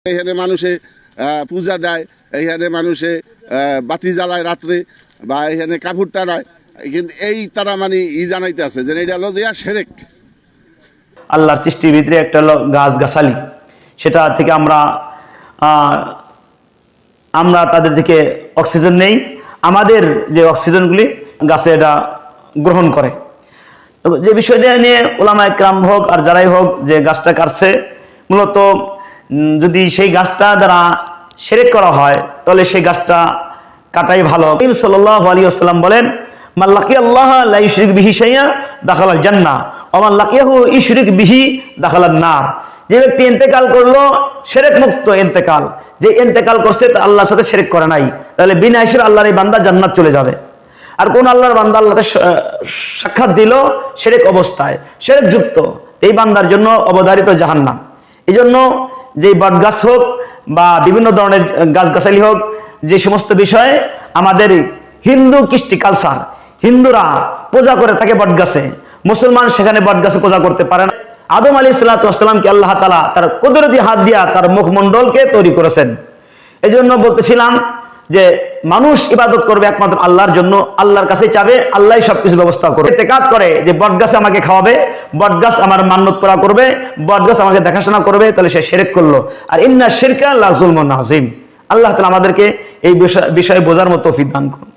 এখানে মানুষে পূজা দেয়, এইখানে মানুষে বাতি জ্বালায় রাত্রে, বা এখানে কাপড় টানায়, কিন্তু এই তারা মানে জানাইতে আছে যে এটা হলো দিয়া সেরেক। আল্লাহর সৃষ্টির ভিতরে একটা হলো গাছ গাছালি, সেটা থেকে আমরা তাদের থেকে অক্সিজেন নেই, আমাদের যে অক্সিজেনগুলি গাছে এটা গ্রহণ করে। যে বিষয়টা নিয়ে ওলামায়ে কেরাম হোক আর যারাই হোক যে গাছটা কাটছে, মূলত যদি সেই গাছটা দ্বারা শিরক করা হয় তাহলে সেই গাছটা কাটাই ভালো। নবী সাল্লাল্লাহু আলাইহি ওয়াসাল্লাম বলেন, মান লাকিয়াল্লাহ লা ইউশরিক বিহি শাইআ দাখালাল জান্নাহ ওয়া মান লাকিয়াহু ইউশরিক বিহি দাখালান নার। যে ব্যক্তি ইন্তেকাল করলো শিরক মুক্ত ইন্তেকাল, যে ইন্তেকাল করছে তা আল্লাহর সাথে শিরক করে নাই, তাহলে বিনা হিসেবে আল্লাহর এই বান্দা জান্নাত চলে যাবে। আর কোন আল্লাহর বান্দা আল্লাহকে সাক্ষাৎ দিল শিরক অবস্থায়, শিরক যুক্ত, এই বান্দার জন্য অবধারিত জাহান্নাম। এই জন্য যে বটগাছ হোক বা বিভিন্ন ধরনের গাছগাছালি হোক, যে সমস্ত বিষয়ে আমাদের হিন্দু কৃষ্টি কালচার, হিন্দুরা পূজা করে থাকে বটগাছে, মুসলমান সেখানে বটগাছে পূজা করতে পারে না। আদম আলাইহিস সালামকে আল্লাহ তাআলা তার কুদরতি হাত দিয়া তার মুখমণ্ডলকে তৈরি করেছেন। এই জন্য বলতেছিলাম যে মানুষ ইবাদত করবে একমাত্র আল্লাহর জন্য, আল্লাহর কাছে চাবে, আল্লাহই সবকিছু ব্যবস্থা করবে। ইতিকাদ করে যে বটগাছ আমাকে খাওয়াবে, বটগাছ আমার মান্নত পুরা করবে, বটগাছ আমাকে দেখাশোনা করবে, তাহলে সে শিরক করলো। আর ইন্না শিরকা লা যুলমুন আযীম। আল্লাহ তাআলা আমাদেরকে এই বিষয়ে বোঝার মতো তৌফিক দান করুন।